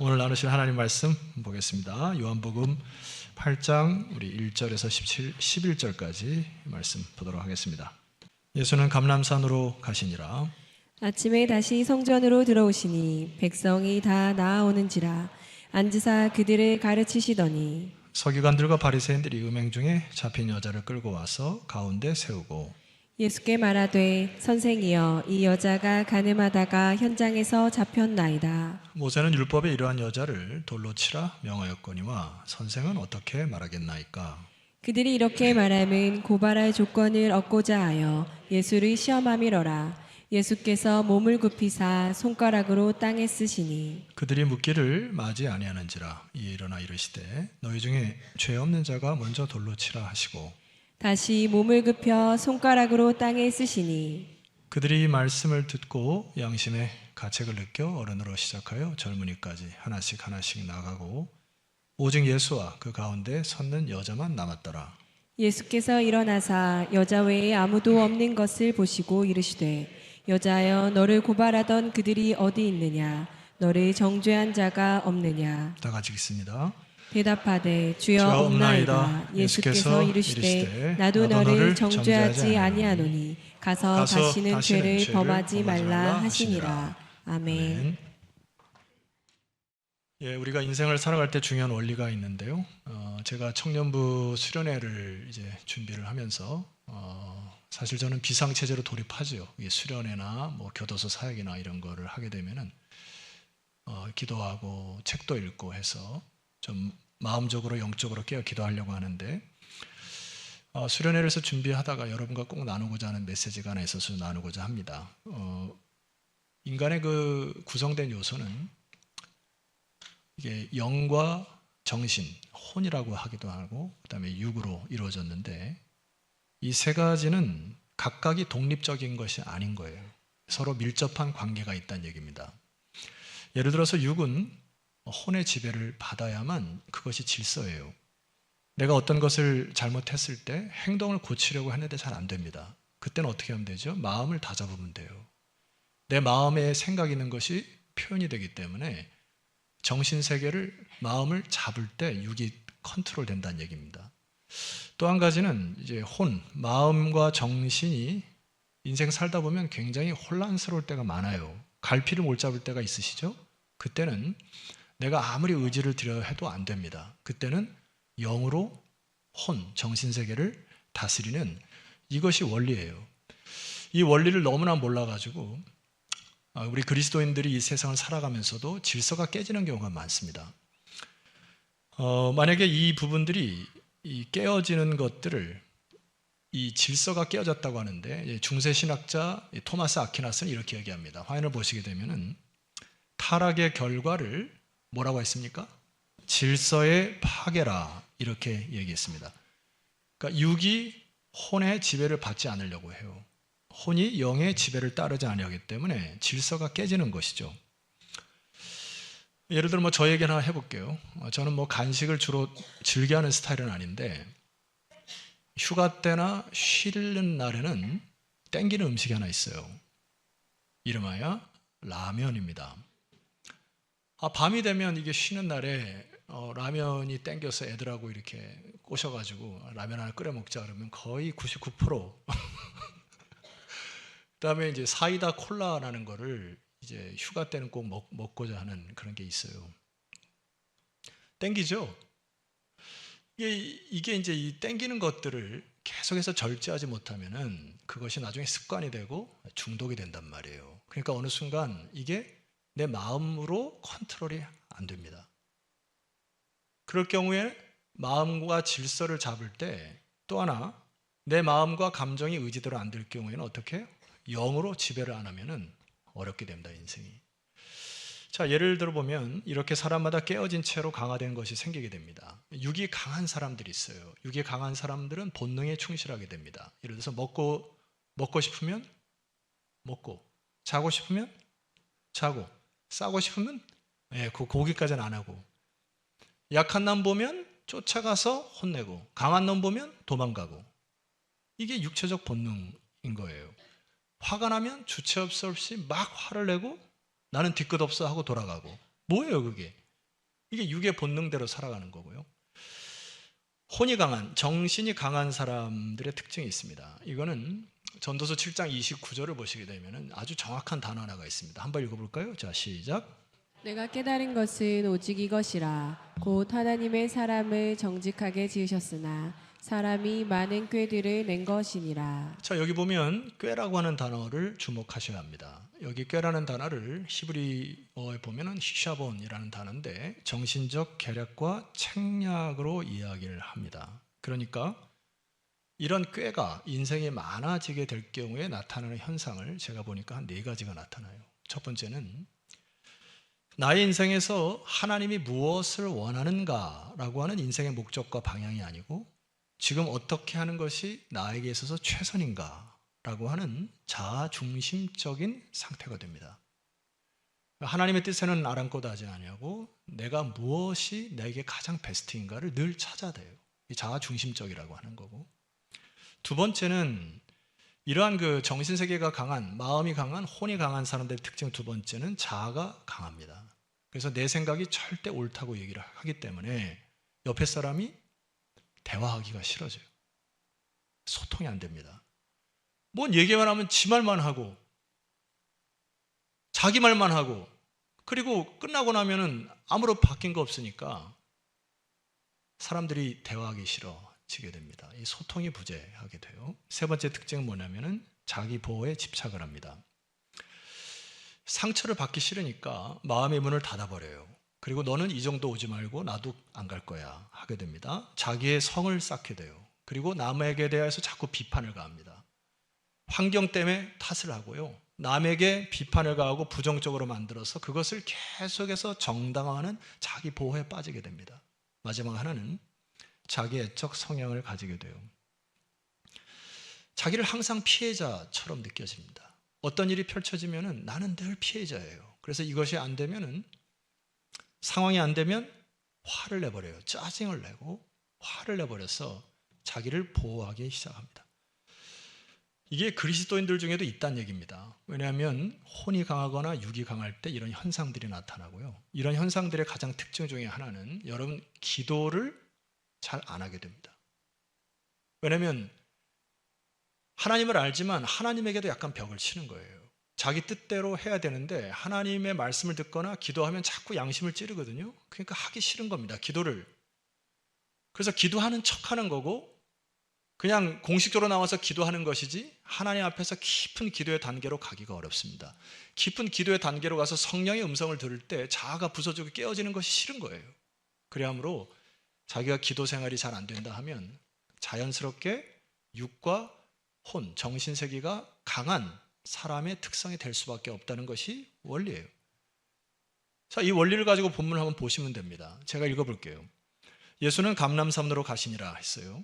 오늘 나누실 하나님 말씀 보겠습니다. 요한복음 8장 우리 1절에서 11절까지 말씀 보도록 하겠습니다. 예수는 감람산으로 가시니라. 아침에 다시 성전으로 들어오시니 백성이 다 나아오는지라 앉으사 그들을 가르치시더니 서기관들과 바리새인들이 음행 중에 잡힌 여자를 끌고 와서 가운데 세우고 예수께 말하되 선생이여 이 여자가 간음하다가 현장에서 잡혔나이다. 모세는 율법에 이러한 여자를 돌로 치라 명하였거니와 선생은 어떻게 말하겠나이까. 그들이 이렇게 말함은 고발할 조건을 얻고자 하여 예수를 시험함이러라. 예수께서 몸을 굽히사 손가락으로 땅에 쓰시니 그들이 묻기를 마지 아니하는지라. 이에 일어나 이르시되 너희 중에 죄 없는 자가 먼저 돌로 치라 하시고 다시 몸을 굽혀 손가락으로 땅에 쓰시니 그들이 이 말씀을 듣고 양심의 가책을 느껴 어른으로 시작하여 젊은이까지 하나씩 나가고 오직 예수와 그 가운데 섰는 여자만 남았더라. 예수께서 일어나사 여자 외에 아무도 없는 것을 보시고 이르시되 여자여 너를 고발하던 그들이 어디 있느냐 너를 정죄한 자가 없느냐. 다 같이 읽습니다. 대답하되 주여 없나이다. 예수께서 이르시되 나도 너를 정죄하지 아니하노니 가서 다시는 죄를 범하지 말라 하시니라. 아멘. 예, 우리가 인생을 살아갈 때 중요한 원리가 있는데요. 제가 청년부 수련회를 이제 준비를 하면서 사실 저는 비상체제로 돌입하죠. 수련회나 뭐 교도소 사역이나 이런 거를 하게 되면은 기도하고 책도 읽고 해서 좀 마음적으로 영적으로 깨어 기도하려고 하는데 수련회에서 준비하다가 여러분과 꼭 나누고자 하는 메시지가 하나 있어서 나누고자 합니다. 인간의 그 구성된 요소는 이게 영과 정신, 혼이라고 하기도 하고 그다음에 육으로 이루어졌는데 이 세 가지는 각각이 독립적인 것이 아닌 거예요. 서로 밀접한 관계가 있다는 얘기입니다. 예를 들어서 육은 혼의 지배를 받아야만 그것이 질서예요. 내가 어떤 것을 잘못했을 때 행동을 고치려고 했는데 잘 안 됩니다. 그때는 어떻게 하면 되죠? 마음을 다잡으면 돼요. 내 마음에 생각이 있는 것이 표현이 되기 때문에 정신세계를 마음을 잡을 때 육이 컨트롤 된다는 얘기입니다. 또 한 가지는 이제 혼, 마음과 정신이 인생 살다 보면 굉장히 혼란스러울 때가 많아요. 갈피를 못 잡을 때가 있으시죠? 그때는 내가 아무리 의지를 들여 해도 안 됩니다. 그때는 영으로 혼, 정신세계를 다스리는 이것이 원리예요. 이 원리를 너무나 몰라가지고 우리 그리스도인들이 이 세상을 살아가면서도 질서가 깨지는 경우가 많습니다. 만약에 이 부분들이 이 깨어지는 것들을 이 질서가 깨어졌다고 하는데 중세 신학자 토마스 아퀴나스는 이렇게 얘기합니다. 화면을 보시게 되면은 타락의 결과를 뭐라고 했습니까? 질서의 파괴라 이렇게 얘기했습니다. 그러니까 육이 혼의 지배를 받지 않으려고 해요. 혼이 영의 지배를 따르지 아니하기 때문에 질서가 깨지는 것이죠. 예를 들어 저 얘기 하나 해볼게요. 저는 간식을 주로 즐겨하는 스타일은 아닌데 휴가 때나 쉬는 날에는 땡기는 음식이 하나 있어요. 이름하여 라면입니다. 밤이 되면 이게 쉬는 날에 라면이 땡겨서 애들하고 이렇게 꼬셔가지고 라면 하나 끓여 먹자 그러면 거의 99% 그다음에 이제 사이다 콜라라는 거를 이제 휴가 때는 꼭 먹고자 하는 그런 게 있어요. 땡기죠? 이게 이제 이 땡기는 것들을 계속해서 절제하지 못하면은 그것이 나중에 습관이 되고 중독이 된단 말이에요. 그러니까 어느 순간 이게 내 마음으로 컨트롤이 안 됩니다. 그럴 경우에 마음과 질서를 잡을 때 또 하나 내 마음과 감정이 의지대로 안 될 경우에는 어떻게? 영으로 지배를 안 하면은 어렵게 됩니다, 인생이. 자, 예를 들어 보면 이렇게 사람마다 깨어진 채로 강화된 것이 생기게 됩니다. 육이 강한 사람들이 있어요. 육이 강한 사람들은 본능에 충실하게 됩니다. 예를 들어서 먹고 싶으면 먹고, 자고 싶으면 자고, 싸고 싶으면 그 고기까지는 안 하고, 약한 놈 보면 쫓아가서 혼내고, 강한 놈 보면 도망가고. 이게 육체적 본능인 거예요. 화가 나면 주체 없이 막 화를 내고 나는 뒤끝 없어 하고 돌아가고. 뭐예요 그게? 이게 육의 본능대로 살아가는 거고요. 혼이 강한, 정신이 강한 사람들의 특징이 있습니다. 이거는 전도서 7장 29절을 보시게 되면 아주 정확한 단어 하나가 있습니다. 한번 읽어볼까요? 자, 시작. 내가 깨달은 것은 오직 이것이라 곧 하나님의 사람을 정직하게 지으셨으나 사람이 많은 꾀들을 낸 것이니라. 자, 여기 보면 꾀라고 하는 단어를 주목하셔야 합니다. 여기 꾀라는 단어를 히브리어에 보면은 히샤본이라는 단어인데 정신적 계략과 책략으로 이야기를 합니다. 그러니까 이런 꾀가 인생에 많아지게 될 경우에 나타나는 현상을 제가 보니까 한 4가지가 나타나요. 첫 번째는 나의 인생에서 하나님이 무엇을 원하는가라고 하는 인생의 목적과 방향이 아니고 지금 어떻게 하는 것이 나에게 있어서 최선인가라고 하는 자아중심적인 상태가 됩니다. 하나님의 뜻에는 아랑곳 하지 아니하고 내가 무엇이 내게 가장 베스트인가를 늘 찾아야 돼요. 이 자아중심적이라고 하는 거고, 두 번째는 이러한 그 정신세계가 강한, 마음이 강한, 혼이 강한 사람들의 특징 두 번째는 자아가 강합니다. 그래서 내 생각이 절대 옳다고 얘기를 하기 때문에 옆에 사람이 대화하기가 싫어져요. 소통이 안 됩니다. 뭔 얘기만 하면 지 말만 하고 자기 말만 하고 그리고 끝나고 나면은 아무런 바뀐 거 없으니까 사람들이 대화하기 싫어지게 됩니다. 이 소통이 부재하게 돼요. 세 번째 특징은 뭐냐면은 자기 보호에 집착을 합니다. 상처를 받기 싫으니까 마음의 문을 닫아버려요. 그리고 너는 이 정도 오지 말고 나도 안 갈 거야 하게 됩니다. 자기의 성을 쌓게 돼요. 그리고 남에게 대해서 자꾸 비판을 가합니다. 환경 때문에 탓을 하고요. 남에게 비판을 가하고 부정적으로 만들어서 그것을 계속해서 정당화하는 자기 보호에 빠지게 됩니다. 마지막 하나는 자기 애적 성향을 가지게 돼요. 자기를 항상 피해자처럼 느껴집니다. 어떤 일이 펼쳐지면은 나는 늘 피해자예요. 그래서 이것이 안 되면은 상황이 안 되면 화를 내버려요. 짜증을 내고 화를 내버려서 자기를 보호하기 시작합니다. 이게 그리스도인들 중에도 있다는 얘기입니다. 왜냐하면 혼이 강하거나 육이 강할 때 이런 현상들이 나타나고요. 이런 현상들의 가장 특징 중에 하나는 여러분 기도를 잘 안 하게 됩니다. 왜냐하면 하나님을 알지만 하나님에게도 약간 벽을 치는 거예요. 자기 뜻대로 해야 되는데 하나님의 말씀을 듣거나 기도하면 자꾸 양심을 찌르거든요. 그러니까 하기 싫은 겁니다. 기도를. 그래서 기도하는 척하는 거고 그냥 공식적으로 나와서 기도하는 것이지 하나님 앞에서 깊은 기도의 단계로 가기가 어렵습니다. 깊은 기도의 단계로 가서 성령의 음성을 들을 때 자아가 부서지고 깨어지는 것이 싫은 거예요. 그래야므로 자기가 기도 생활이 잘 안 된다 하면 자연스럽게 육과 혼, 정신세계가 강한 사람의 특성이 될 수밖에 없다는 것이 원리예요. 자, 이 원리를 가지고 본문을 한번 보시면 됩니다. 제가 읽어볼게요. 예수는 감람산으로 가시니라 했어요.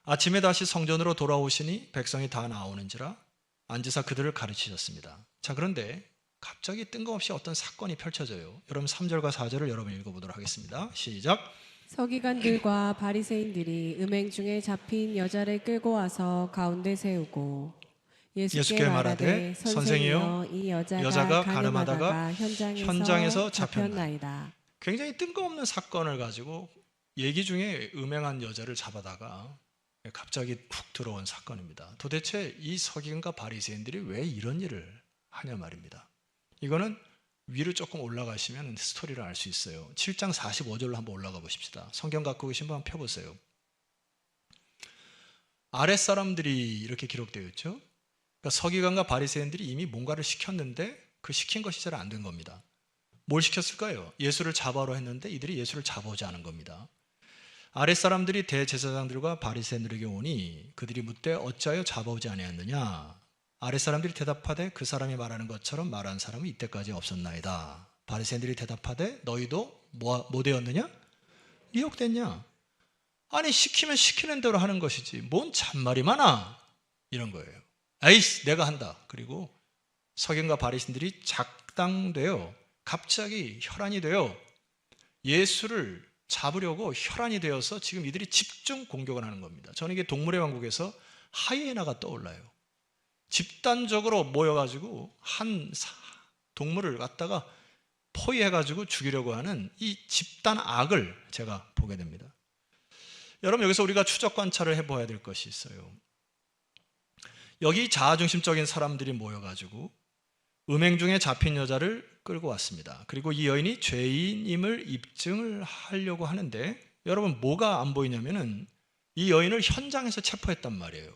아침에 다시 성전으로 돌아오시니 백성이 다 나오는지라 앉으사 그들을 가르치셨습니다. 자, 그런데 갑자기 뜬금없이 어떤 사건이 펼쳐져요. 여러분 3절과 4절을 여러분 읽어보도록 하겠습니다. 시작. 서기관들과 바리새인들이 음행 중에 잡힌 여자를 끌고 와서 가운데 세우고 예수께 말하되 선생이여 이 여자가 가늠하다가 현장에서 잡혔나이다. 굉장히 뜬금없는 사건을 가지고 얘기 중에 음행한 여자를 잡아다가 갑자기 훅 들어온 사건입니다. 도대체 이 서기관과 바리새인들이 왜 이런 일을 하냐 말입니다. 이거는 위로 조금 올라가시면 스토리를 알 수 있어요. 7장 45절로 한번 올라가 보십시다. 성경 갖고 계신 분 한번 펴보세요. 아랫사람들이 이렇게 기록되어 있죠. 그러니까 서기관과 바리새인들이 이미 뭔가를 시켰는데 그 시킨 것이 잘 안 된 겁니다. 뭘 시켰을까요? 예수를 잡아오라 했는데 이들이 예수를 잡아오지 않은 겁니다. 아랫사람들이 대제사장들과 바리새인들에게 오니 그들이 묻되 어찌하여 잡아오지 아니하였느냐? 아랫사람들이 대답하되 그 사람이 말하는 것처럼 말한 사람은 이때까지 없었나이다. 바리새인들이 대답하되 너희도 뭐 되었느냐? 미혹됐냐? 아니 시키면 시키는 대로 하는 것이지 뭔 잔말이 많아? 이런 거예요. 에이씨 내가 한다. 그리고 서기관과 바리새인들이 작당되어 갑자기 혈안이 되어 예수를 잡으려고 혈안이 되어서 지금 이들이 집중 공격을 하는 겁니다. 저는 이게 동물의 왕국에서 하이에나가 떠올라요. 집단적으로 모여가지고 한 동물을 갖다가 포위해가지고 죽이려고 하는 이 집단 악을 제가 보게 됩니다. 여러분, 여기서 우리가 추적 관찰을 해봐야 될 것이 있어요. 여기 자아중심적인 사람들이 모여가지고 음행 중에 잡힌 여자를 끌고 왔습니다. 그리고 이 여인이 죄인임을 입증을 하려고 하는데, 여러분, 뭐가 안 보이냐면은 이 여인을 현장에서 체포했단 말이에요.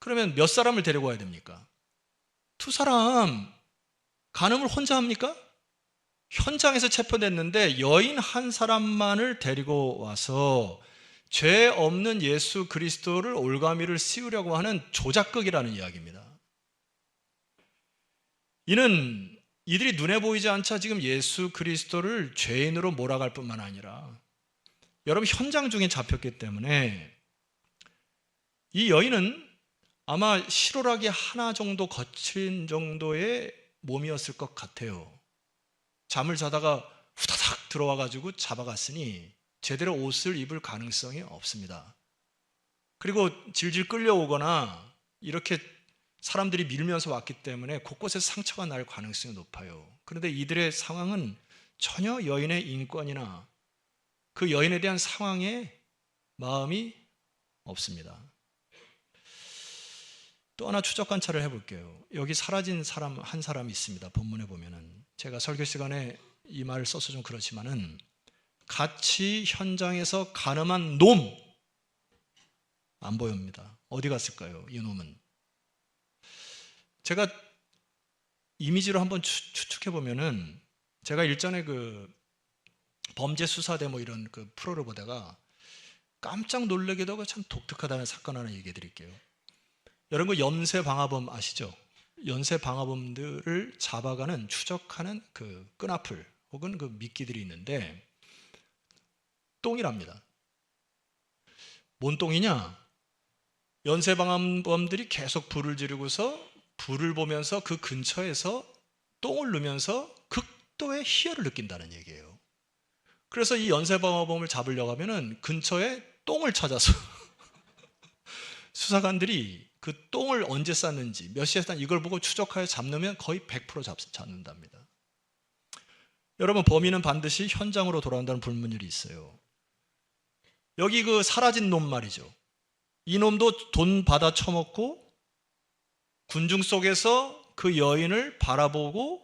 그러면 몇 사람을 데리고 와야 됩니까? 2사람. 간음을 혼자 합니까? 현장에서 체포됐는데 여인 한 사람만을 데리고 와서 죄 없는 예수 그리스도를 올가미를 씌우려고 하는 조작극이라는 이야기입니다. 이는 이들이 눈에 보이지 않자 지금 예수 그리스도를 죄인으로 몰아갈 뿐만 아니라, 여러분, 현장 중에 잡혔기 때문에 이 여인은 아마 실오라기 하나 정도 거친 정도의 몸이었을 것 같아요. 잠을 자다가 후다닥 들어와가지고 잡아갔으니 제대로 옷을 입을 가능성이 없습니다. 그리고 질질 끌려오거나 이렇게 사람들이 밀면서 왔기 때문에 곳곳에서 상처가 날 가능성이 높아요. 그런데 이들의 상황은 전혀 여인의 인권이나 그 여인에 대한 상황에 마음이 없습니다. 또 하나 추적 관찰을 해볼게요. 여기 사라진 사람 한 사람이 있습니다. 본문에 보면은, 제가 설교 시간에 이 말을 써서 좀 그렇지만은, 같이 현장에서 간음한 놈 안 보입니다. 어디 갔을까요? 이 놈은. 제가 이미지로 한번 추측해 보면은, 제가 일전에 그 범죄 수사대 뭐 이런 그 프로를 보다가 깜짝 놀라기도 하고 참 독특하다는 사건 하나 얘기해 드릴게요. 여러분, 그 연쇄 방화범 아시죠? 연쇄 방화범들을 잡아가는, 추적하는 그 끈앞을 혹은 그 미끼들이 있는데 똥이랍니다. 뭔 똥이냐? 연쇄 방화범들이 계속 불을 지르고서 불을 보면서 그 근처에서 똥을 누면서 극도의 희열을 느낀다는 얘기예요. 그래서 이 연쇄 방화범을 잡으려고 하면은 근처에 똥을 찾아서 수사관들이 그 똥을 언제 쌌는지, 몇 시에 쌌는지 이걸 보고 추적하여 잡으면 거의 100% 잡는답니다. 여러분, 범인은 반드시 현장으로 돌아온다는 불문율이 있어요. 여기 그 사라진 놈 말이죠. 이 놈도 돈 받아 처먹고 군중 속에서 그 여인을 바라보고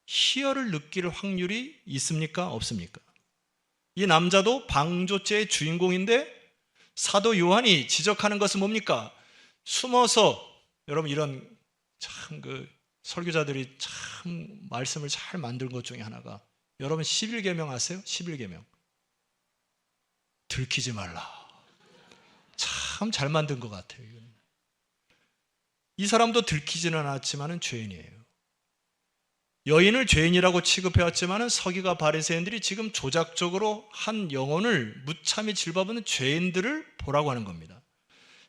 희열을 느낄 확률이 있습니까? 없습니까? 이 남자도 방조죄의 주인공인데 사도 요한이 지적하는 것은 뭡니까? 숨어서, 여러분, 이런 참 그 설교자들이 참 말씀을 잘 만든 것 중에 하나가, 여러분 11계명 아세요? 11계명. 들키지 말라. 참 잘 만든 것 같아요. 이 사람도 들키지는 않았지만은 죄인이에요. 여인을 죄인이라고 취급해왔지만은 서기가 바리새인들이 지금 조작적으로 한 영혼을 무참히 질법하는 죄인들을 보라고 하는 겁니다.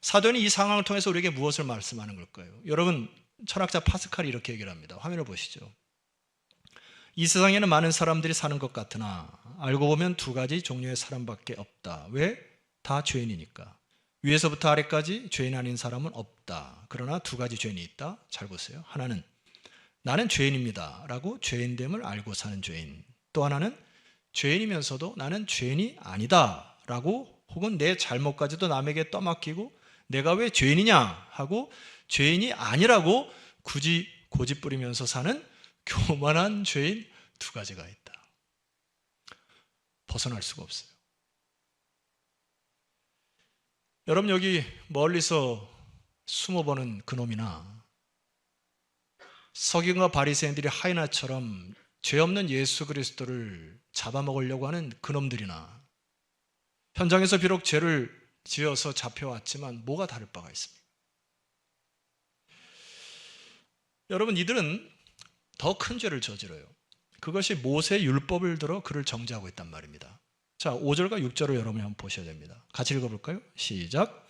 사도는 이 상황을 통해서 우리에게 무엇을 말씀하는 걸까요? 여러분, 철학자 파스칼이 이렇게 얘기를 합니다. 화면을 보시죠. 이 세상에는 많은 사람들이 사는 것 같으나 알고 보면 2가지 종류의 사람밖에 없다. 왜? 다 죄인이니까. 위에서부터 아래까지 죄인 아닌 사람은 없다. 그러나 2가지 죄인이 있다. 잘 보세요. 하나는 나는 죄인입니다 라고 죄인됨을 알고 사는 죄인. 또 하나는 죄인이면서도 나는 죄인이 아니다 라고, 혹은 내 잘못까지도 남에게 떠맡기고 내가 왜 죄인이냐 하고 죄인이 아니라고 굳이 고집 부리면서 사는 교만한 죄인 2가지가 있다. 벗어날 수가 없어요. 여러분, 여기 멀리서 숨어보는 그놈이나 서기관과 바리새인들이 하이나처럼 죄 없는 예수 그리스도를 잡아먹으려고 하는 그놈들이나, 현장에서 비록 죄를 지어서 잡혀왔지만 뭐가 다를 바가 있습니까? 여러분, 이들은 더 큰 죄를 저질러요. 그것이 모세의 율법을 들어 그를 정죄하고 있단 말입니다. 자, 5절과 6절을 여러분이 한번 보셔야 됩니다. 같이 읽어볼까요? 시작.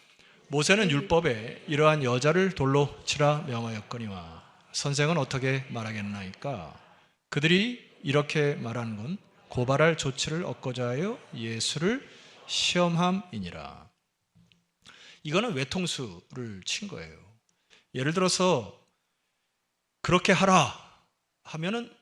모세는 율법에 이러한 여자를 돌로 치라 명하였거니와 선생은 어떻게 말하겠나이까? 그들이 이렇게 말하는 건 고발할 조치를 얻고자 하여 예수를 시험함이니라. 이거는 외통수를 친 거예요. 예를 들어서 그렇게 하라 하면은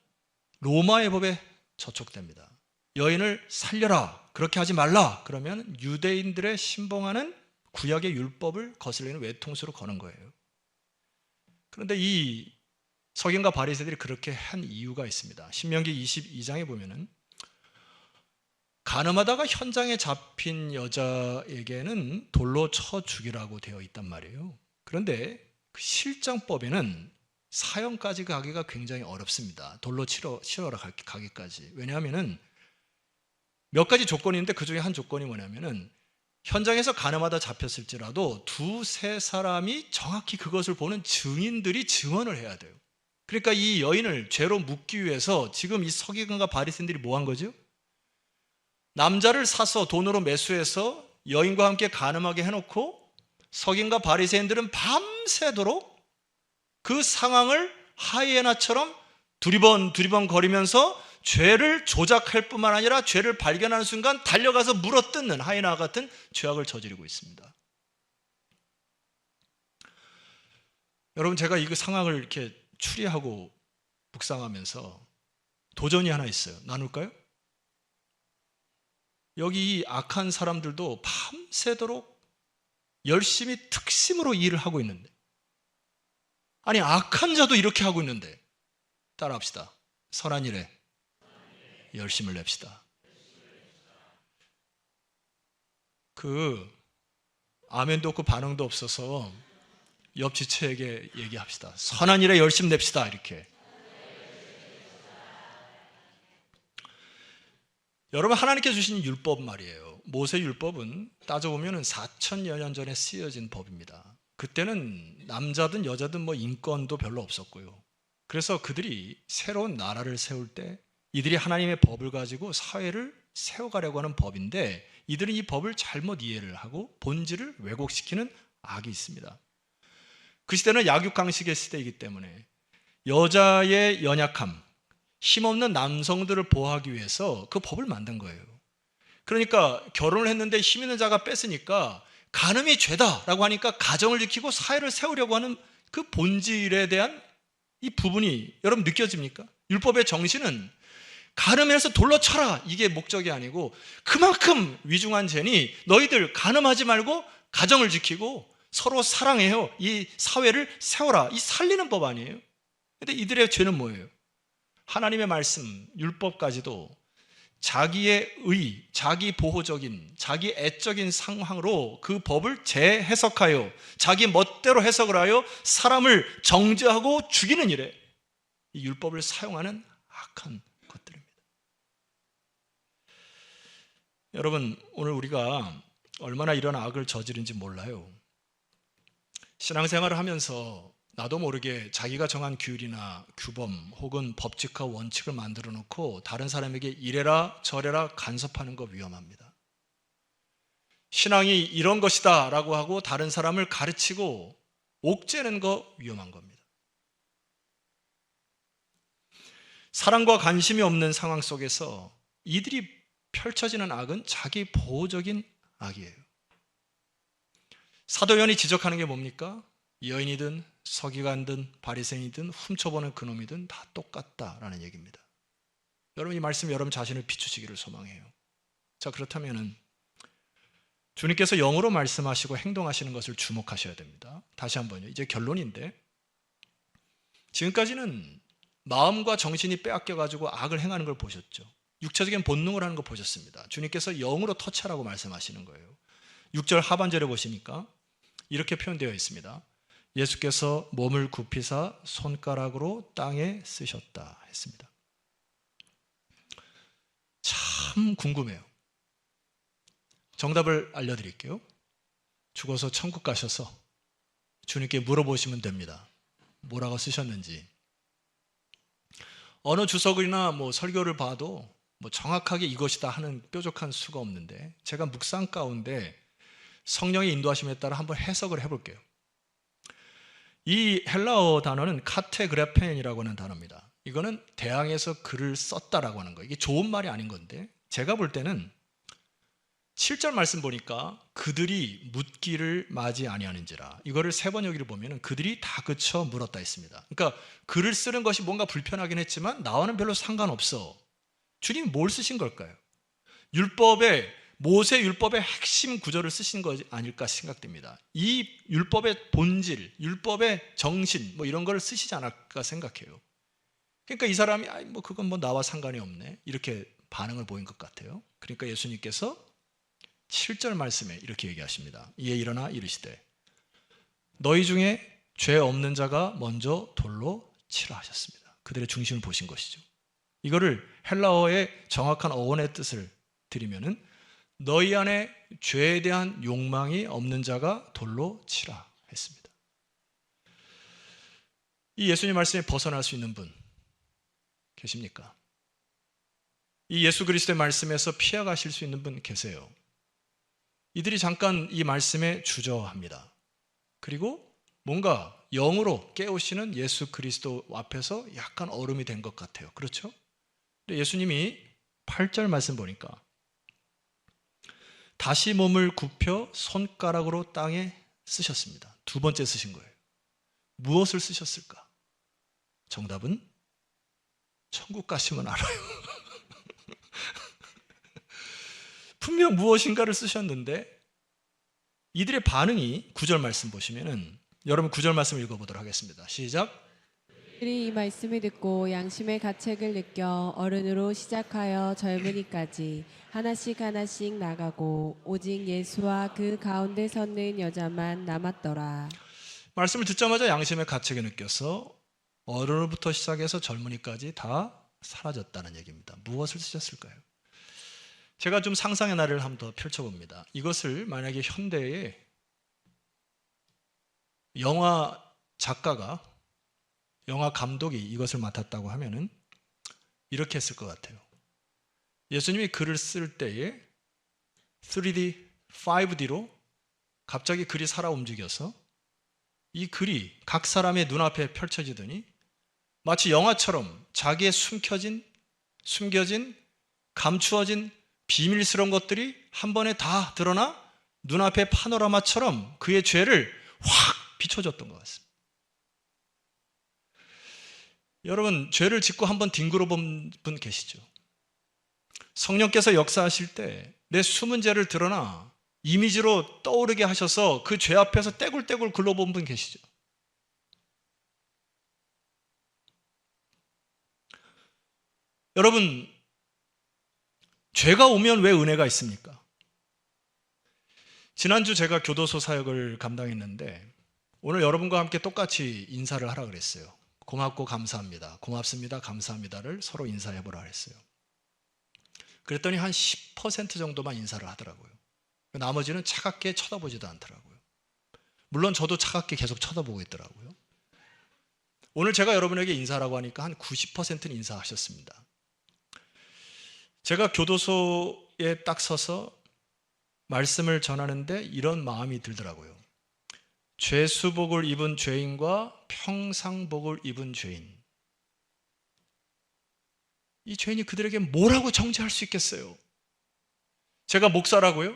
로마의 법에 저촉됩니다. 여인을 살려라, 그렇게 하지 말라, 그러면 유대인들의 신봉하는 구약의 율법을 거슬리는 외통수로 거는 거예요. 그런데 이 서기관과 바리새들이 그렇게 한 이유가 있습니다. 신명기 22장에 보면은 간음하다가 현장에 잡힌 여자에게는 돌로 쳐 죽이라고 되어 있단 말이에요. 그런데 그 실정법에는 사형까지 가기가 굉장히 어렵습니다. 돌로 치러라 가기까지. 왜냐하면은 몇 가지 조건이 있는데 그 중에 한 조건이 뭐냐면은 현장에서 간음하다 잡혔을지라도 두세 사람이 정확히 그것을 보는 증인들이 증언을 해야 돼요. 그러니까 이 여인을 죄로 묻기 위해서 지금 이 서기관과 바리새인들이 뭐 한 거죠? 남자를 사서 돈으로 매수해서 여인과 함께 간음하게 해놓고 서기관과 바리새인들은 밤새도록 그 상황을 하이에나처럼 두리번 거리면서 죄를 조작할 뿐만 아니라 죄를 발견하는 순간 달려가서 물어뜯는 하이에나 같은 죄악을 저지르고 있습니다. 여러분, 제가 이 상황을 이렇게 추리하고 묵상하면서 도전이 하나 있어요. 나눌까요? 여기 이 악한 사람들도 밤새도록 열심히 특심으로 일을 하고 있는데, 아니 악한 자도 이렇게 하고 있는데, 따라합시다. 선한 일에 열심을 냅시다. 아멘도 없고 반응도 없어서 옆 지체에게 얘기합시다. 선한 일에 열심 냅시다. 이렇게. 여러분, 하나님께 주신 율법 말이에요. 모세 율법은 따져보면 4,000여 년 전에 쓰여진 법입니다. 그때는 남자든 여자든 뭐 인권도 별로 없었고요. 그래서 그들이 새로운 나라를 세울 때 이들이 하나님의 법을 가지고 사회를 세워가려고 하는 법인데, 이들은 이 법을 잘못 이해를 하고 본질을 왜곡시키는 악이 있습니다. 그 시대는 약육강식의 시대이기 때문에 여자의 연약함, 힘없는 남성들을 보호하기 위해서 그 법을 만든 거예요. 그러니까 결혼을 했는데 힘 있는 자가 뺐으니까 간음이 죄다라고 하니까 가정을 지키고 사회를 세우려고 하는 그 본질에 대한 이 부분이 여러분 느껴집니까? 율법의 정신은 간음해서 돌로 쳐라, 이게 목적이 아니고 그만큼 위중한 죄니 너희들 간음하지 말고 가정을 지키고 서로 사랑해요, 이 사회를 세워라, 이 살리는 법 아니에요? 근데 이들의 죄는 뭐예요? 하나님의 말씀, 율법까지도 자기의 의, 자기 보호적인, 자기 애적인 상황으로 그 법을 재해석하여 자기 멋대로 해석을 하여 사람을 정죄하고 죽이는 일에 이 율법을 사용하는 악한 것들입니다. 여러분, 오늘 우리가 얼마나 이런 악을 저지른지 몰라요. 신앙생활을 하면서 나도 모르게 자기가 정한 규율이나 규범 혹은 법칙과 원칙을 만들어 놓고 다른 사람에게 이래라 저래라 간섭하는 거 위험합니다. 신앙이 이런 것이다 라고 하고 다른 사람을 가르치고 옥죄는 거 위험한 겁니다. 사랑과 관심이 없는 상황 속에서 이들이 펼쳐지는 악은 자기 보호적인 악이에요. 사도 요한이 지적하는 게 뭡니까? 여인이든 서기관든 바리새인이든 훔쳐보는 그놈이든 다 똑같다라는 얘기입니다. 여러분, 이 말씀 여러분 자신을 비추시기를 소망해요. 자, 그렇다면은 주님께서 영으로 말씀하시고 행동하시는 것을 주목하셔야 됩니다. 다시 한번요. 이제 결론인데, 지금까지는 마음과 정신이 빼앗겨가지고 악을 행하는 걸 보셨죠. 육체적인 본능을 하는 거 보셨습니다. 주님께서 영으로 터치하라고 말씀하시는 거예요. 6절 하반절에 보시니까 이렇게 표현되어 있습니다. 예수께서 몸을 굽히사 손가락으로 땅에 쓰셨다 했습니다. 참 궁금해요. 정답을 알려드릴게요. 죽어서 천국 가셔서 주님께 물어보시면 됩니다. 뭐라고 쓰셨는지. 어느 주석이나 설교를 봐도 정확하게 이것이다 하는 뾰족한 수가 없는데, 제가 묵상 가운데 성령의 인도하심에 따라 한번 해석을 해볼게요. 이 헬라어 단어는 카테그라펜이라고 하는 단어입니다. 이거는 대항에서 글을 썼다라고 하는 거예요. 이게 좋은 말이 아닌 건데, 제가 볼 때는 7절 말씀 보니까 그들이 묻기를 맞이 아니하는지라, 이거를 세 번역기를 보면은 그들이 다 그쳐 물었다 했습니다. 그러니까 글을 쓰는 것이 뭔가 불편하긴 했지만 나와는 별로 상관없어. 주님이 뭘 쓰신 걸까요? 모세 율법의 핵심 구절을 쓰신 거 아닐까 생각됩니다. 이 율법의 본질, 율법의 정신 뭐 이런 걸 쓰시지 않을까 생각해요. 그러니까 이 사람이 뭐 그건 뭐 나와 상관이 없네 이렇게 반응을 보인 것 같아요. 그러니까 예수님께서 7절 말씀에 이렇게 얘기하십니다. 이에 일어나 이르시되 너희 중에 죄 없는 자가 먼저 돌로 치라 하셨습니다. 그들의 중심을 보신 것이죠. 이거를 헬라어의 정확한 어원의 뜻을 드리면은 너희 안에 죄에 대한 욕망이 없는 자가 돌로 치라 했습니다. 이 예수님 말씀에 벗어날 수 있는 분 계십니까? 이 예수 그리스도의 말씀에서 피해가실 수 있는 분 계세요? 이들이 잠깐 이 말씀에 주저합니다. 그리고 뭔가 영으로 깨우시는 예수 그리스도 앞에서 약간 얼음이 된 것 같아요. 그렇죠? 근데 예수님이 8절 말씀 보니까 다시 몸을 굽혀 손가락으로 땅에 쓰셨습니다. 두 번째 쓰신 거예요. 무엇을 쓰셨을까? 정답은 천국 가시면 알아요. 분명 무엇인가를 쓰셨는데 이들의 반응이 9절 말씀 보시면은 여러분 9절 말씀 읽어보도록 하겠습니다. 시작. 그들이 이 말씀을 듣고 양심의 가책을 느껴 어른으로 시작하여 젊은이까지 하나씩 하나씩 나가고 오직 예수와 그 가운데 섰는 여자만 남았더라. 말씀을 듣자마자 양심의 가책을 느껴서 어른으로부터 시작해서 젊은이까지 다 사라졌다는 얘기입니다. 무엇을 쓰셨을까요? 제가 좀 상상의 나래를 한번 더 펼쳐봅니다. 이것을 만약에 현대의 영화 작가가, 영화 감독이 이것을 맡았다고 하면은 이렇게 했을 것 같아요. 예수님이 글을 쓸 때에 3D, 5D로 갑자기 글이 살아 움직여서 이 글이 각 사람의 눈앞에 펼쳐지더니 마치 영화처럼 자기의 숨겨진, 감추어진 비밀스러운 것들이 한 번에 다 드러나 눈앞의 파노라마처럼 그의 죄를 확 비춰줬던 것 같습니다. 여러분, 죄를 짓고 한번 뒹굴어 본 분 계시죠? 성령께서 역사하실 때 내 숨은 죄를 드러나 이미지로 떠오르게 하셔서 그 죄 앞에서 떼굴떼굴 굴러본 분 계시죠? 여러분, 죄가 오면 왜 은혜가 있습니까? 지난주 제가 교도소 사역을 감당했는데 오늘 여러분과 함께 똑같이 인사를 하라 그랬어요. 고맙고 감사합니다. 고맙습니다. 감사합니다를 서로 인사해보라 그랬어요. 그랬더니 한 10% 정도만 인사를 하더라고요. 나머지는 차갑게 쳐다보지도 않더라고요. 물론 저도 차갑게 계속 쳐다보고 있더라고요. 오늘 제가 여러분에게 인사라고 하니까 한 90%는 인사하셨습니다. 제가 교도소에 딱 서서 말씀을 전하는데 이런 마음이 들더라고요. 죄수복을 입은 죄인과 평상복을 입은 죄인. 이 죄인이 그들에게 뭐라고 정죄할 수 있겠어요? 제가 목사라고요?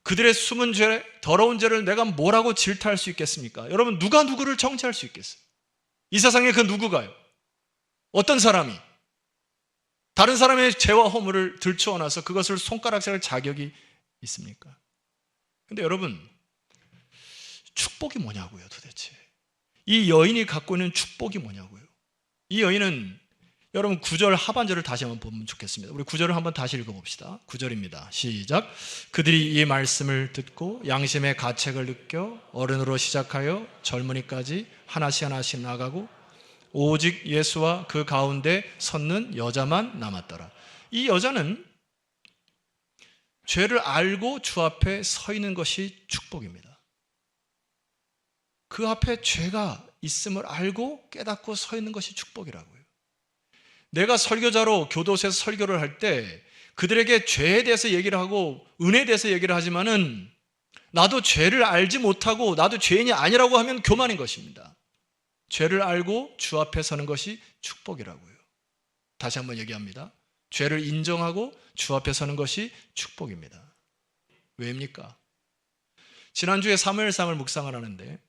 그들의 숨은 죄, 더러운 죄를 내가 뭐라고 질타할 수 있겠습니까? 여러분, 누가 누구를 정죄할 수 있겠어요? 이 세상에 그 누구가요? 어떤 사람이 다른 사람의 죄와 허물을 들추어놔서 그것을 손가락질할 자격이 있습니까? 근데 여러분, 축복이 뭐냐고요, 도대체? 이 여인이 갖고 있는 축복이 뭐냐고요? 이 여인은 여러분 9절 하반절을 다시 한번 보면 좋겠습니다. 우리 9절을 한번 다시 읽어봅시다. 9절입니다. 시작. 그들이 이 말씀을 듣고 양심의 가책을 느껴 어른으로 시작하여 젊은이까지 하나씩 하나씩 나가고 오직 예수와 그 가운데 섰는 여자만 남았더라. 이 여자는 죄를 알고 주 앞에 서 있는 것이 축복입니다. 그 앞에 죄가 있음을 알고 깨닫고 서 있는 것이 축복이라고요. 내가 설교자로 교도소에서 설교를 할 때 그들에게 죄에 대해서 얘기를 하고 은혜에 대해서 얘기를 하지만은 나도 죄를 알지 못하고 나도 죄인이 아니라고 하면 교만인 것입니다. 죄를 알고 주 앞에 서는 것이 축복이라고요. 다시 한번 얘기합니다. 죄를 인정하고 주 앞에 서는 것이 축복입니다. 왜입니까? 지난주에 사무엘상을 묵상을 하는데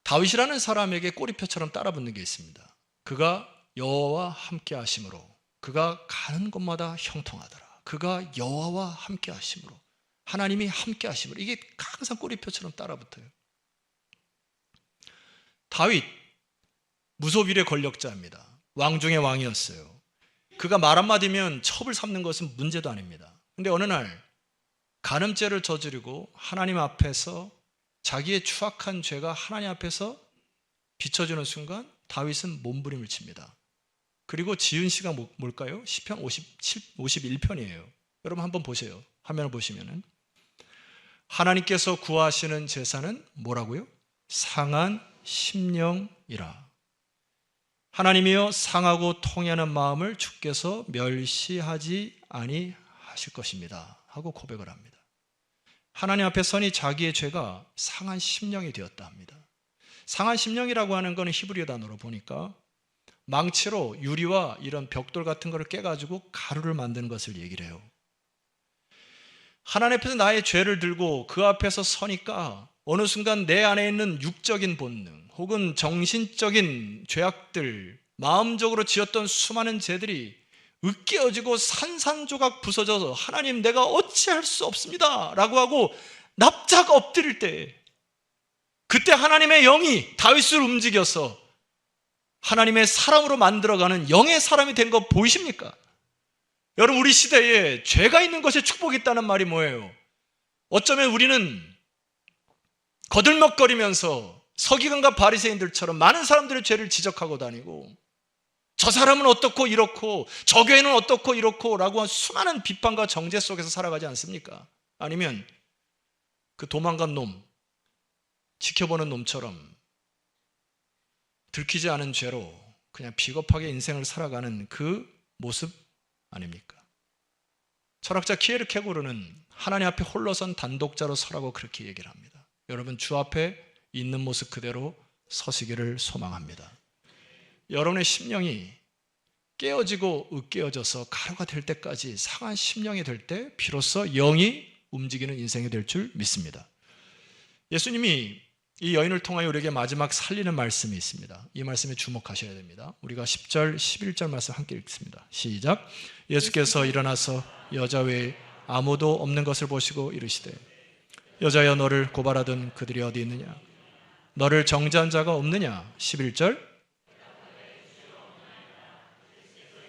다윗이라는 사람에게 꼬리표처럼 따라붙는 게 있습니다. 그가 여호와와 함께 하심으로 그가 가는 곳마다 형통하더라. 그가 여호와와 함께 하심으로 하나님이 함께 하심으로 이게 항상 꼬리표처럼 따라붙어요. 다윗 무소빌의 권력자입니다. 왕 중의 왕이었어요. 그가 말 한마디면 첩을 삼는 것은 문제도 아닙니다. 근데 어느 날 간음죄를 저지르고 하나님 앞에서 자기의 추악한 죄가 하나님 앞에서 비춰주는 순간 다윗은 몸부림을 칩니다. 그리고 지은 시가 뭘까요? 시편 51편이에요. 여러분 한번 보세요. 화면을 보시면은 하나님께서 구하시는 제사는 뭐라고요? 상한 심령이라. 하나님이여 상하고 통하는 마음을 주께서 멸시하지 아니하실 것입니다 하고 고백을 합니다. 하나님 앞에 서니 자기의 죄가 상한 심령이 되었다 합니다. 상한 심령이라고 하는 것은 히브리어 단어로 보니까 망치로 유리와 이런 벽돌 같은 것을 깨가지고 가루를 만드는 것을 얘기를 해요. 하나님 앞에서 나의 죄를 들고 그 앞에서 서니까 어느 순간 내 안에 있는 육적인 본능 혹은 정신적인 죄악들, 마음적으로 지었던 수많은 죄들이 으깨어지고 산산조각 부서져서 하나님 내가 어찌할 수 없습니다 라고 하고 납작 엎드릴 때 그때 하나님의 영이 다윗을 움직여서 하나님의 사람으로 만들어가는 영의 사람이 된 거 보이십니까? 여러분 우리 시대에 죄가 있는 것에 축복이 있다는 말이 뭐예요? 어쩌면 우리는 거들먹거리면서 서기관과 바리새인들처럼 많은 사람들의 죄를 지적하고 다니고 저 사람은 어떻고 이렇고 저 교회는 어떻고 이렇고 라고 한 수많은 비판과 정죄 속에서 살아가지 않습니까? 아니면 그 도망간 놈, 지켜보는 놈처럼 들키지 않은 죄로 그냥 비겁하게 인생을 살아가는 그 모습 아닙니까? 철학자 키에르케고르는 하나님 앞에 홀로선 단독자로 서라고 그렇게 얘기를 합니다. 여러분 주 앞에 있는 모습 그대로 서시기를 소망합니다. 여러분의 심령이 깨어지고 으깨어져서 가루가 될 때까지 상한 심령이 될 때 비로소 영이 움직이는 인생이 될 줄 믿습니다. 예수님이 이 여인을 통하여 우리에게 마지막 살리는 말씀이 있습니다. 이 말씀에 주목하셔야 됩니다. 우리가 10절, 11절 말씀 함께 읽습니다. 시작. 예수께서 일어나서 여자 외에 아무도 없는 것을 보시고 이르시되 여자여 너를 고발하던 그들이 어디 있느냐? 너를 정죄한 자가 없느냐? 11절.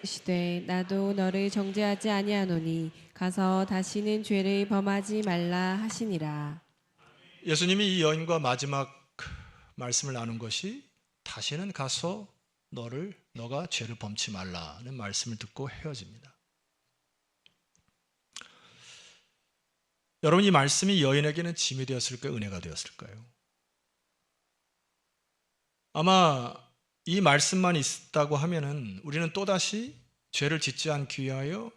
시되 나도 너를 정죄하지 아니하노니 가서 다시는 죄를 범하지 말라 하시니라. 예수님이 이 여인과 마지막 말씀을 나눈 것이 다시는 가서 너가 죄를 범치 말라는 말씀을 듣고 헤어집니다. 여러분 이 말씀이 여인에게는 짐이 되었을까요? 은혜가 되었을까요? 아마 이 말씀만 있다고 하면은 우리는 또다시 죄를 짓지 않기 위하여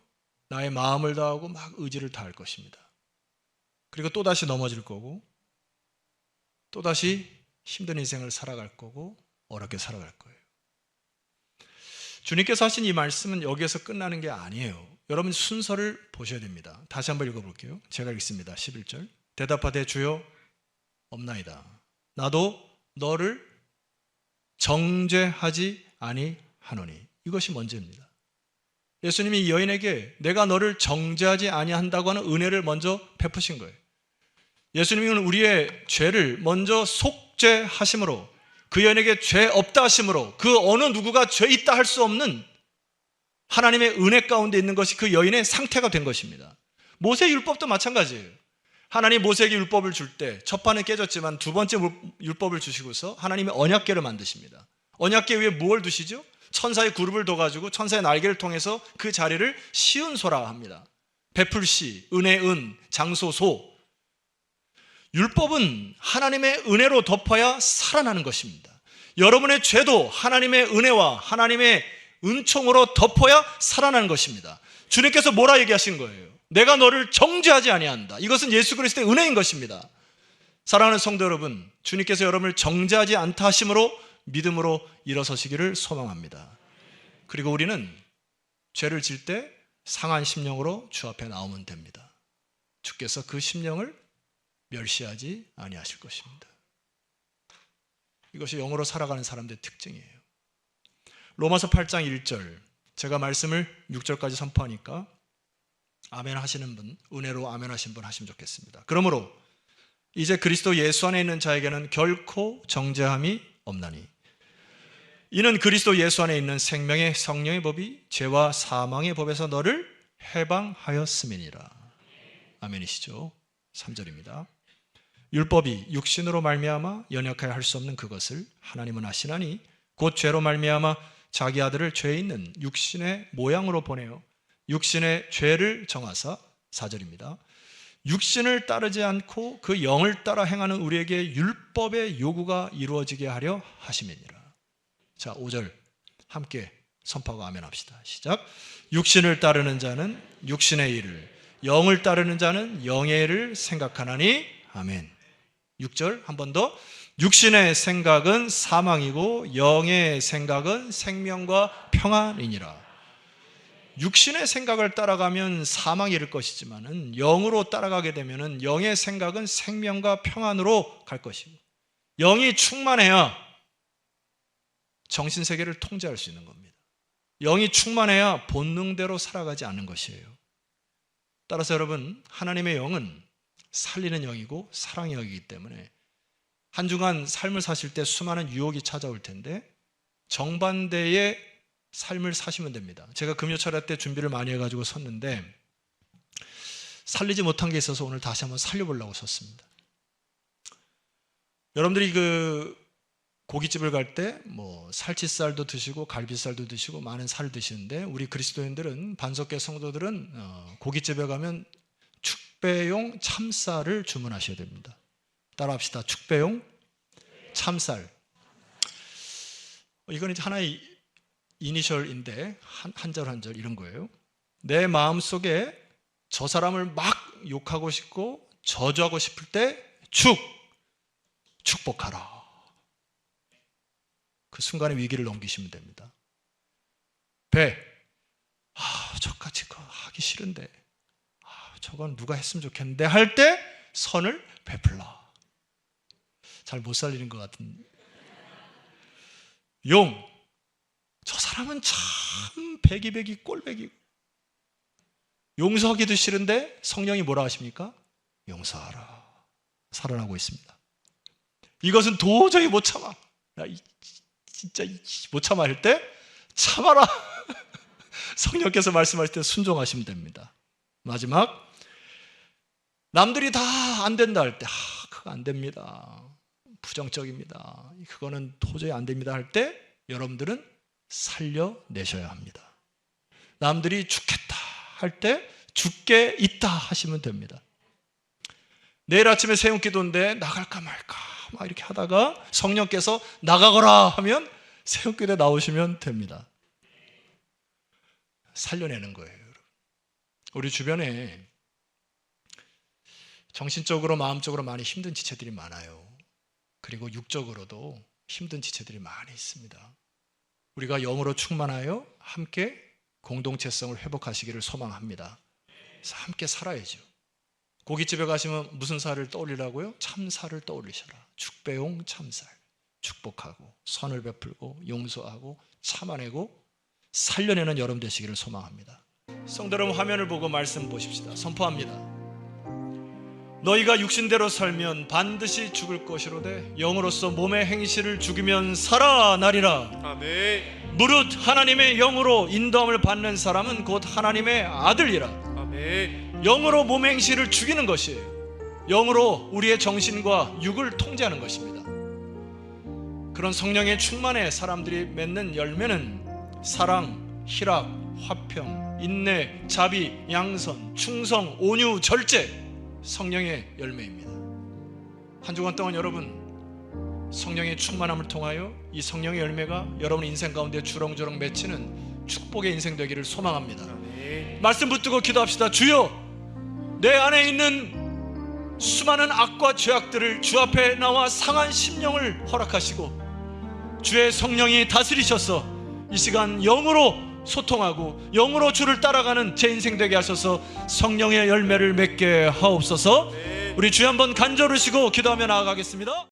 나의 마음을 다하고 막 의지를 다할 것입니다. 그리고 또다시 넘어질 거고 또다시 힘든 인생을 살아갈 거고 어렵게 살아갈 거예요. 주님께서 하신 이 말씀은 여기에서 끝나는 게 아니에요. 여러분 순서를 보셔야 됩니다. 다시 한번 읽어볼게요. 제가 읽습니다. 11절. 대답하되 주여 없나이다. 나도 너를 정죄하지 아니하노니. 이것이 먼저입니다. 예수님이 이 여인에게 내가 너를 정죄하지 아니한다고 하는 은혜를 먼저 베푸신 거예요. 예수님은 우리의 죄를 먼저 속죄하심으로 그 여인에게 죄 없다 하심으로 그 어느 누구가 죄 있다 할 수 없는 하나님의 은혜 가운데 있는 것이 그 여인의 상태가 된 것입니다. 모세 율법도 마찬가지예요. 하나님 모세에게 율법을 줄 때 첫 판은 깨졌지만 두 번째 율법을 주시고서 하나님의 언약궤를 만드십니다. 언약궤 위에 무엇을 두시죠? 천사의 그룹을 둬가지고 천사의 날개를 통해서 그 자리를 시은소라 합니다. 베풀시, 은혜, 은, 장소, 소. 율법은 하나님의 은혜로 덮어야 살아나는 것입니다. 여러분의 죄도 하나님의 은혜와 하나님의 은총으로 덮어야 살아나는 것입니다. 주님께서 뭐라 얘기하신 거예요? 내가 너를 정죄하지 아니한다. 이것은 예수 그리스도의 은혜인 것입니다. 사랑하는 성도 여러분, 주님께서 여러분을 정죄하지 않다 하심으로 믿음으로 일어서시기를 소망합니다. 그리고 우리는 죄를 질 때 상한 심령으로 주 앞에 나오면 됩니다. 주께서 그 심령을 멸시하지 아니하실 것입니다. 이것이 영으로 살아가는 사람들의 특징이에요. 로마서 8장 1절, 제가 말씀을 6절까지 선포하니까 아멘 하시는 분, 은혜로 아멘 하신 분 하시면 좋겠습니다. 그러므로 이제 그리스도 예수 안에 있는 자에게는 결코 정죄함이 없나니 이는 그리스도 예수 안에 있는 생명의 성령의 법이 죄와 사망의 법에서 너를 해방하였음이니라. 아멘이시죠? 3절입니다. 율법이 육신으로 말미암아 연약하여 할 수 없는 그것을 하나님은 아시나니 곧 죄로 말미암아 자기 아들을 죄에 있는 육신의 모양으로 보내어 육신의 죄를 정하사 4절입니다. 육신을 따르지 않고 그 영을 따라 행하는 우리에게 율법의 요구가 이루어지게 하려 하심이니라. 자, 5절 함께 선포하고 아멘 합시다. 시작. 육신을 따르는 자는 육신의 일을, 영을 따르는 자는 영의 일을 생각하나니. 아멘. 6절 한 번 더. 육신의 생각은 사망이고 영의 생각은 생명과 평안이니라. 육신의 생각을 따라가면 사망이 이를 것이지만은 영으로 따라가게 되면은 영의 생각은 생명과 평안으로 갈 것이고, 영이 충만해야 정신세계를 통제할 수 있는 겁니다. 영이 충만해야 본능대로 살아가지 않는 것이에요. 따라서 여러분, 하나님의 영은 살리는 영이고 사랑의 영이기 때문에 한 주간 삶을 사실 때 수많은 유혹이 찾아올 텐데 정반대의 삶을 사시면 됩니다. 제가 금요 철야 때 준비를 많이 해가지고 섰는데 살리지 못한 게 있어서 오늘 다시 한번 살려보려고 섰습니다. 여러분들이 그 고깃집을 갈 때 뭐 살치살도 드시고 갈비살도 드시고 많은 살을 드시는데 우리 그리스도인들은, 반석계 성도들은 고깃집에 가면 축배용 참살을 주문하셔야 됩니다. 따라합시다. 축배용 참살. 이건 이제 하나의 이니셜인데 한 절 한 절 이런 거예요. 내 마음속에 저 사람을 막 욕하고 싶고 저주하고 싶을 때 축복하라. 그 순간의 위기를 넘기시면 됩니다. 저같이 그거 하기 싫은데, 저건 누가 했으면 좋겠는데 할 때 선을 베풀라. 잘 못 살리는 것 같은. 저 사람은 참 배기 꼴배기. 용서하기도 싫은데 성령이 뭐라 하십니까? 용서하라. 살아나고 있습니다. 이것은 도저히 못 참아. 진짜 못 참아 할 때 참아라. 성령께서 말씀하실 때 순종하시면 됩니다. 마지막, 남들이 다 안 된다 할 때 그거 안 됩니다. 부정적입니다. 그거는 도저히 안 됩니다 할 때 여러분들은 살려내셔야 합니다. 남들이 죽겠다 할 때 죽게 있다 하시면 됩니다. 내일 아침에 새벽 기도인데 나갈까 말까 막 이렇게 하다가 성령께서 나가거라 하면 새벽 기도에 나오시면 됩니다. 살려내는 거예요. 여러분. 우리 주변에 정신적으로 마음적으로 많이 힘든 지체들이 많아요. 그리고 육적으로도 힘든 지체들이 많이 있습니다. 우리가 영으로 충만하여 함께 공동체성을 회복하시기를 소망합니다. 그래서 함께 살아야죠. 고깃집에 가시면 무슨 살을 떠올리라고요? 참살을 떠올리셔라. 축배용 참살. 축복하고 선을 베풀고 용서하고 참아내고 살려내는 여러분 되시기를 소망합니다. 성도 여러분, 화면을 보고 말씀 보십시다. 선포합니다. 너희가 육신대로 살면 반드시 죽을 것이로되 영으로서 몸의 행실을 죽이면 살아나리라. 아멘. 무릇 하나님의 영으로 인도함을 받는 사람은 곧 하나님의 아들이라. 아멘. 영으로 몸의 행실을 죽이는 것이에요. 영으로 우리의 정신과 육을 통제하는 것입니다. 그런 성령의 충만에 사람들이 맺는 열매는 사랑, 희락, 화평, 인내, 자비, 양선, 충성, 온유, 절제, 성령의 열매입니다. 한 주간 동안 여러분 성령의 충만함을 통하여 이 성령의 열매가 여러분 인생 가운데 주렁주렁 맺히는 축복의 인생 되기를 소망합니다. 아멘. 말씀 붙들고 기도합시다. 주여, 내 안에 있는 수많은 악과 죄악들을 주 앞에 나와 상한 심령을 허락하시고 주의 성령이 다스리셔서 이 시간 영으로 소통하고 영으로 주를 따라가는 제 인생 되게 하셔서 성령의 열매를 맺게 하옵소서. 우리 주여 한번 간절히시고 기도하며 나아가겠습니다.